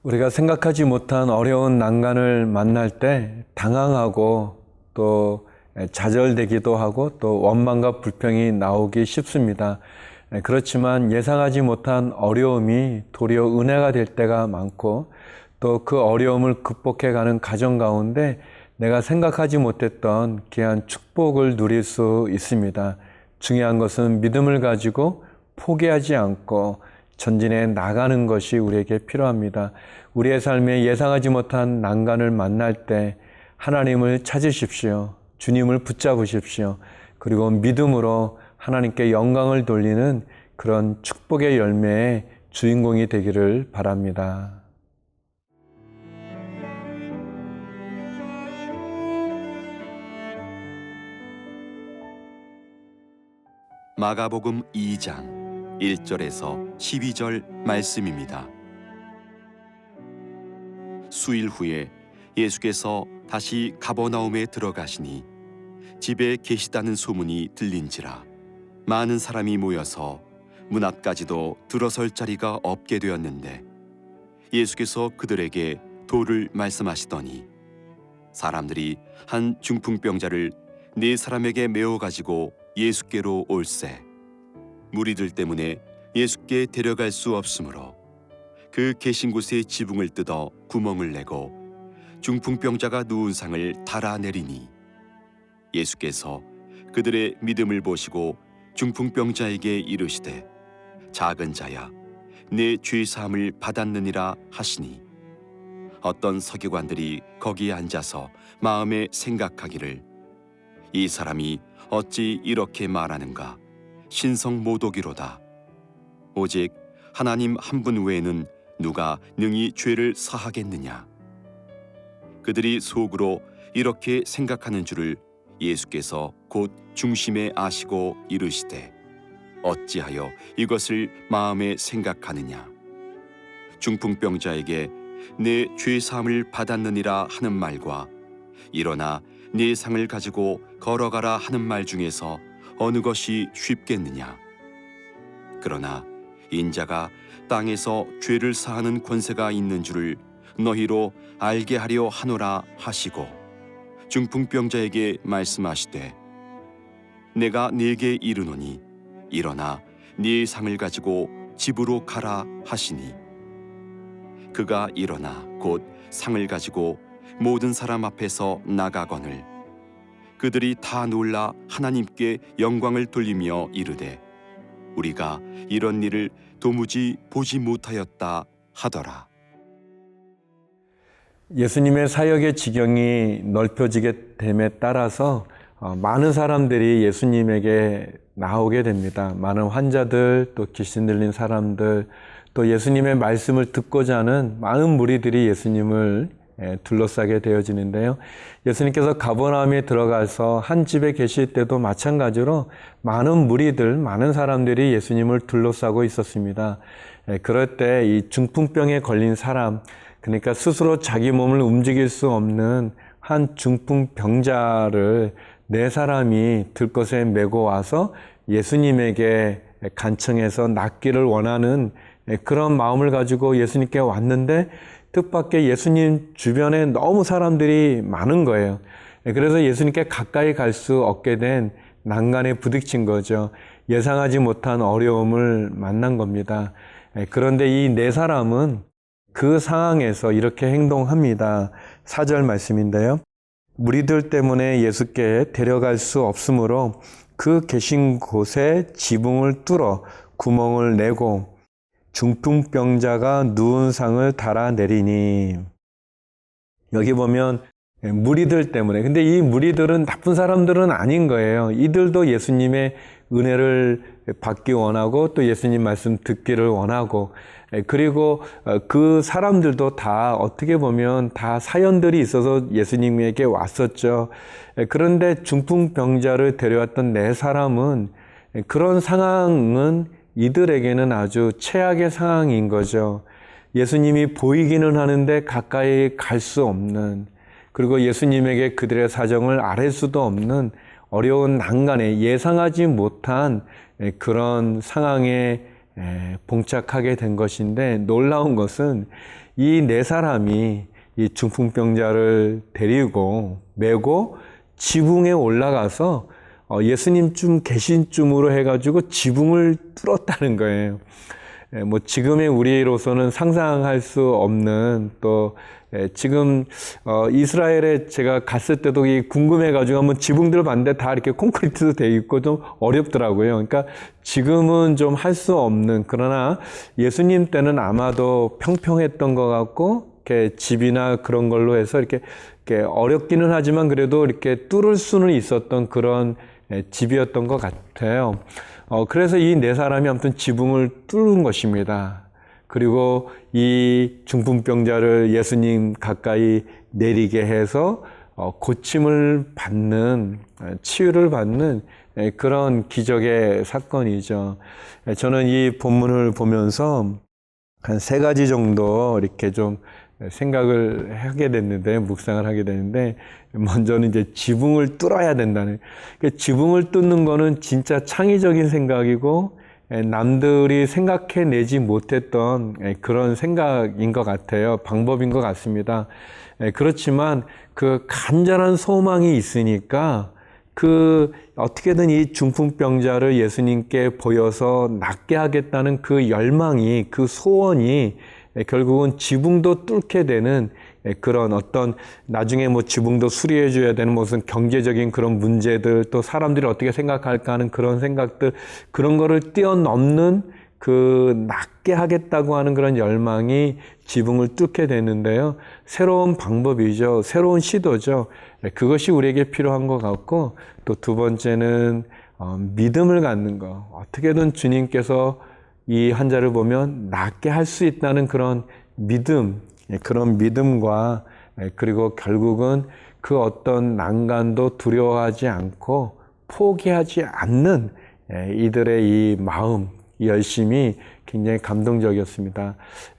우리가 생각하지 못한 어려운 난간을 만날 때 당황하고 또 좌절되기도 하고 또 원망과 불평이 나오기 쉽습니다. 그렇지만 예상하지 못한 어려움이 도리어 은혜가 될 때가 많고 또 그 어려움을 극복해가는 과정 가운데 내가 생각하지 못했던 귀한 축복을 누릴 수 있습니다. 중요한 것은 믿음을 가지고 포기하지 않고 전진해 나가는 것이 우리에게 필요합니다. 우리의 삶에 예상하지 못한 난간을 만날 때 하나님을 찾으십시오. 주님을 붙잡으십시오. 그리고 믿음으로 하나님께 영광을 돌리는 그런 축복의 열매의 주인공이 되기를 바랍니다. 마가복음 2장 1절에서 12절 말씀입니다. 수일 후에 예수께서 다시 가버나움에 들어가시니 집에 계시다는 소문이 들린지라 많은 사람이 모여서 문 앞까지도 들어설 자리가 없게 되었는데 예수께서 그들에게 도를 말씀하시더니 사람들이 한 중풍병자를 네 사람에게 메어 가지고 예수께로 올세 무리들 때문에 예수께 데려갈 수 없으므로 그 계신 곳에 지붕을 뜯어 구멍을 내고 중풍병자가 누운 상을 달아내리니 예수께서 그들의 믿음을 보시고 중풍병자에게 이르시되 작은 자야 내 죄 사함을 받았느니라 하시니 어떤 서기관들이 거기에 앉아서 마음에 생각하기를 이 사람이 어찌 이렇게 말하는가 신성모독이로다. 오직 하나님 한 분 외에는 누가 능히 죄를 사하겠느냐. 그들이 속으로 이렇게 생각하는 줄을 예수께서 곧 중심에 아시고 이르시되 어찌하여 이것을 마음에 생각하느냐. 중풍병자에게 내 죄 사함을 받았느니라 하는 말과 일어나 네 상을 가지고 걸어가라 하는 말 중에서 어느 것이 쉽겠느냐. 그러나 인자가 땅에서 죄를 사하는 권세가 있는 줄을 너희로 알게 하려 하노라 하시고 중풍병자에게 말씀하시되 내가 네게 이르노니 일어나 네 상을 가지고 집으로 가라 하시니 그가 일어나 곧 상을 가지고 모든 사람 앞에서 나가거늘 그들이 다 놀라 하나님께 영광을 돌리며 이르되 우리가 이런 일을 도무지 보지 못하였다 하더라. 예수님의 사역의 지경이 넓혀지게 됨에 따라서 많은 사람들이 예수님에게 나오게 됩니다. 많은 환자들, 또 귀신 들린 사람들, 또 예수님의 말씀을 듣고자 하는 많은 무리들이 예수님을 둘러싸게 되어지는데요. 예수님께서 가버나움에 들어가서 한 집에 계실 때도 마찬가지로 많은 무리들, 많은 사람들이 예수님을 둘러싸고 있었습니다. 그럴 때 이 중풍병에 걸린 사람, 그러니까 스스로 자기 몸을 움직일 수 없는 한 중풍병자를 네 사람이 들것에 메고 와서 예수님에게 간청해서 낫기를 원하는 그런 마음을 가지고 예수님께 왔는데 뜻밖의 예수님 주변에 너무 사람들이 많은 거예요. 그래서 예수님께 가까이 갈 수 없게 된 난간에 부딪힌 거죠. 예상하지 못한 어려움을 만난 겁니다. 그런데 이 네 사람은 그 상황에서 이렇게 행동합니다. 4절 말씀인데요. 무리들 때문에 예수께 데려갈 수 없으므로 그 계신 곳에 지붕을 뚫어 구멍을 내고 중풍병자가 누운 상을 달아내리니 여기 보면 무리들 때문에 근데 이 무리들은 나쁜 사람들은 아닌 거예요. 이들도 예수님의 은혜를 받기 원하고 또 예수님 말씀 듣기를 원하고 그리고 그 사람들도 다 어떻게 보면 다 사연들이 있어서 예수님에게 왔었죠. 그런데 중풍병자를 데려왔던 네 사람은 그런 상황은 이들에게는 아주 최악의 상황인 거죠. 예수님이 보이기는 하는데 가까이 갈 수 없는, 그리고 예수님에게 그들의 사정을 아뢰 수도 없는 어려운 난간에 예상하지 못한 그런 상황에 봉착하게 된 것인데 놀라운 것은 이 네 사람이 이 중풍병자를 데리고 메고 지붕에 올라가서 예수님 좀 계신 쯤으로 해가지고 지붕을 뚫었다는 거예요. 뭐 지금의 우리로서는 상상할 수 없는 또 지금 이스라엘에 제가 갔을 때도 궁금해가지고 한번 지붕들을 봤는데 다 이렇게 콘크리트도 돼 있고 좀 어렵더라고요. 그러니까 지금은 좀 할 수 없는, 그러나 예수님 때는 아마도 평평했던 것 같고 이렇게 집이나 그런 걸로 해서 이렇게 어렵기는 하지만 그래도 이렇게 뚫을 수는 있었던 그런 집이었던 것 같아요. 그래서 이 네 사람이 아무튼 지붕을 뚫은 것입니다. 그리고 이 중풍병자를 예수님 가까이 내리게 해서 고침을 받는, 치유를 받는 그런 기적의 사건이죠. 저는 이 본문을 보면서 한 세 가지 정도 이렇게 좀 생각을 하게 됐는데, 묵상을 하게 되는데, 먼저는 이제 지붕을 뚫어야 된다는. 지붕을 뚫는 거는 진짜 창의적인 생각이고, 남들이 생각해내지 못했던 그런 생각인 것 같아요. 방법인 것 같습니다. 그렇지만 그 간절한 소망이 있으니까 어떻게든 이 중풍병자를 예수님께 보여서 낫게 하겠다는 그 열망이, 그 소원이 결국은 지붕도 뚫게 되는 그런 어떤, 나중에 뭐 지붕도 수리해 줘야 되는 무슨 경제적인 그런 문제들, 또 사람들이 어떻게 생각할까 하는 그런 생각들, 그런 거를 뛰어넘는 그 낫게 하겠다고 하는 그런 열망이 지붕을 뚫게 되는데요. 새로운 방법이죠. 새로운 시도죠. 그것이 우리에게 필요한 것 같고, 또 두 번째는 믿음을 갖는 것. 어떻게든 주님께서 이 환자를 보면 낫게 할 수 있다는 그런 믿음, 그런 믿음과, 그리고 결국은 그 어떤 난간도 두려워하지 않고 포기하지 않는 이들의 이 마음, 이 열심이 굉장히 감동적이었습니다.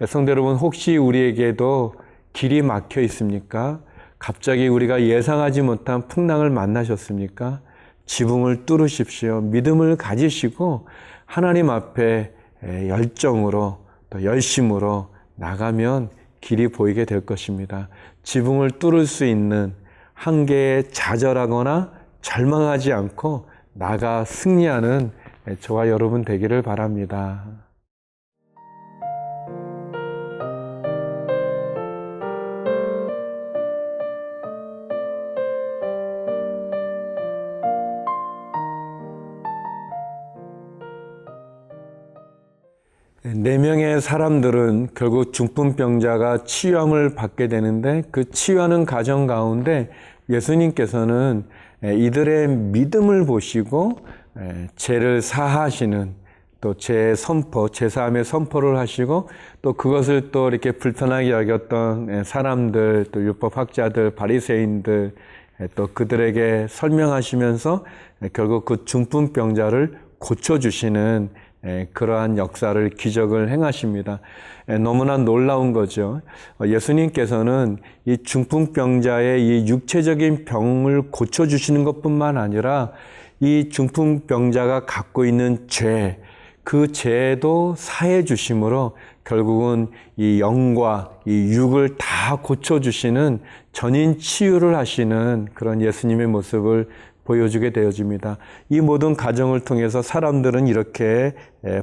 성도 여러분, 혹시 우리에게도 길이 막혀 있습니까? 갑자기 우리가 예상하지 못한 풍랑을 만나셨습니까? 지붕을 뚫으십시오. 믿음을 가지시고 하나님 앞에 열정으로 또 열심으로 나가면 길이 보이게 될 것입니다. 지붕을 뚫을 수 있는 한계에 좌절하거나 절망하지 않고 나가 승리하는 저와 여러분 되기를 바랍니다. 네 명의 사람들은 결국 중풍병자가 치유함을 받게 되는데, 그 치유하는 과정 가운데 예수님께서는 이들의 믿음을 보시고 죄를 사하시는, 또 제사함의 선포를 하시고, 또 그것을 또 이렇게 불편하게 여겼던 사람들, 또 율법학자들, 바리새인들, 또 그들에게 설명하시면서 결국 그 중풍병자를 고쳐주시는 그러한 역사를, 기적을 행하십니다. 너무나 놀라운 거죠. 예수님께서는 이 중풍병자의 이 육체적인 병을 고쳐주시는 것뿐만 아니라 이 중풍병자가 갖고 있는 죄, 그 죄도 사해 주심으로 결국은 이 영과 이 육을 다 고쳐주시는 전인 치유를 하시는 그런 예수님의 모습을 보여주게 되어집니다. 이 모든 과정을 통해서 사람들은 이렇게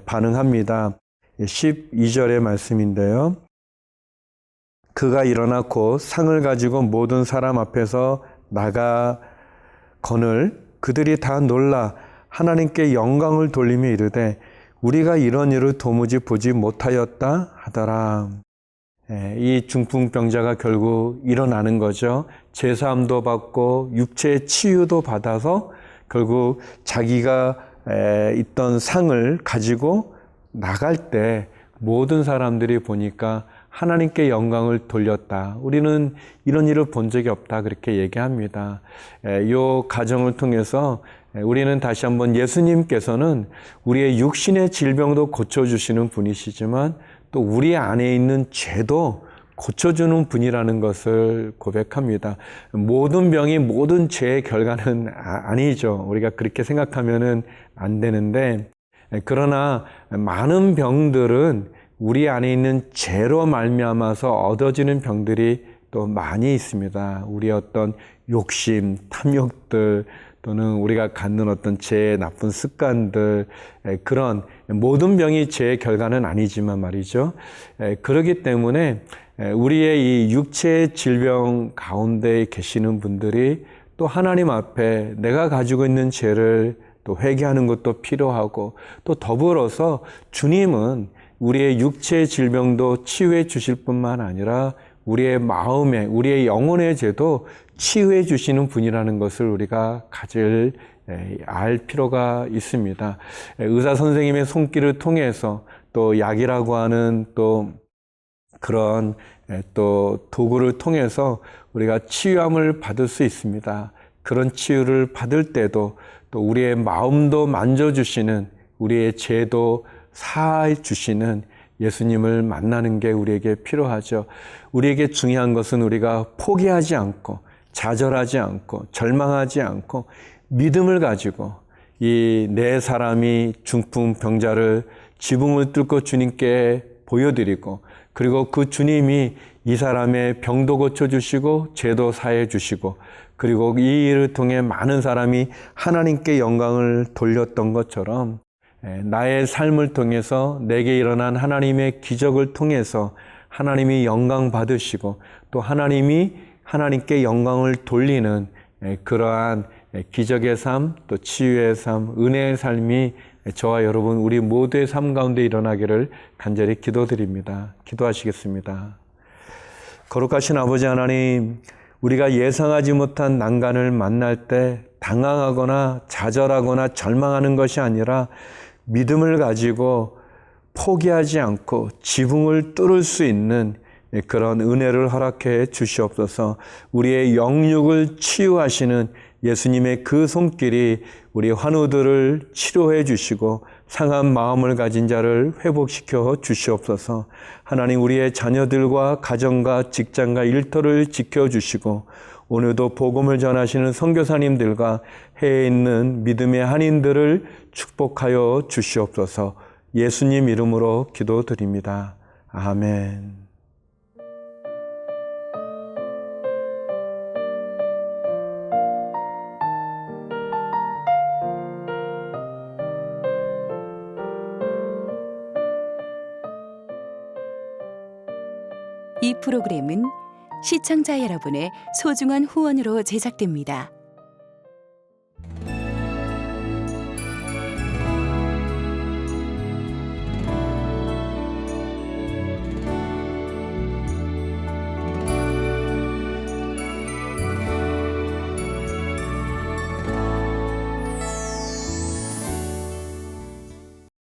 반응합니다. 12절의 말씀인데요. 그가 일어나 곧 상을 가지고 모든 사람 앞에서 나가거늘 그들이 다 놀라 하나님께 영광을 돌리며 이르되 우리가 이런 일을 도무지 보지 못하였다 하더라. 이 중풍병자가 결국 일어나는 거죠. 제사함도 받고 육체의 치유도 받아서 결국 자기가 있던 상을 가지고 나갈 때 모든 사람들이 보니까 하나님께 영광을 돌렸다. 우리는 이런 일을 본 적이 없다. 그렇게 얘기합니다. 이 과정을 통해서 우리는 다시 한번 예수님께서는 우리의 육신의 질병도 고쳐주시는 분이시지만 또 우리 안에 있는 죄도 고쳐주는 분이라는 것을 고백합니다. 모든 병이 모든 죄의 결과는 아니죠. 우리가 그렇게 생각하면은 안 되는데, 그러나 많은 병들은 우리 안에 있는 죄로 말미암아서 얻어지는 병들이 또 많이 있습니다. 우리의 어떤 욕심, 탐욕들, 또는 우리가 갖는 어떤 죄의 나쁜 습관들, 그런 모든 병이 죄의 결과는 아니지만 말이죠. 그렇기 때문에 우리의 이 육체의 질병 가운데 계시는 분들이 또 하나님 앞에 내가 가지고 있는 죄를 또 회개하는 것도 필요하고, 또 더불어서 주님은 우리의 육체의 질병도 치유해 주실 뿐만 아니라 우리의 마음의, 우리의 영혼의 죄도 치유해 주시는 분이라는 것을 우리가 알 필요가 있습니다. 의사 선생님의 손길을 통해서 또 약이라고 하는 또 그런 또 도구를 통해서 우리가 치유함을 받을 수 있습니다. 그런 치유를 받을 때도 또 우리의 마음도 만져주시는, 우리의 죄도 사해 주시는 예수님을 만나는 게 우리에게 필요하죠. 우리에게 중요한 것은 우리가 포기하지 않고, 좌절하지 않고, 절망하지 않고, 믿음을 가지고 이 내 사람이 중풍 병자를 지붕을 뚫고 주님께 보여드리고, 그리고 그 주님이 이 사람의 병도 고쳐주시고 죄도 사해 주시고, 그리고 이 일을 통해 많은 사람이 하나님께 영광을 돌렸던 것처럼 나의 삶을 통해서 내게 일어난 하나님의 기적을 통해서 하나님이 영광 받으시고, 또 하나님께 영광을 돌리는 그러한 기적의 삶, 또 치유의 삶, 은혜의 삶이 저와 여러분 우리 모두의 삶 가운데 일어나기를 간절히 기도드립니다. 기도하시겠습니다. 거룩하신 아버지 하나님, 우리가 예상하지 못한 난간을 만날 때 당황하거나 좌절하거나 절망하는 것이 아니라 믿음을 가지고 포기하지 않고 지붕을 뚫을 수 있는 그런 은혜를 허락해 주시옵소서. 우리의 영육을 치유하시는 예수님의 그 손길이 우리 환우들을 치료해 주시고 상한 마음을 가진 자를 회복시켜 주시옵소서. 하나님, 우리의 자녀들과 가정과 직장과 일터를 지켜주시고 오늘도 복음을 전하시는 선교사님들과 해에 있는 믿음의 한인들을 축복하여 주시옵소서. 예수님 이름으로 기도드립니다. 아멘. 이 프로그램은 시청자 여러분의 소중한 후원으로 제작됩니다.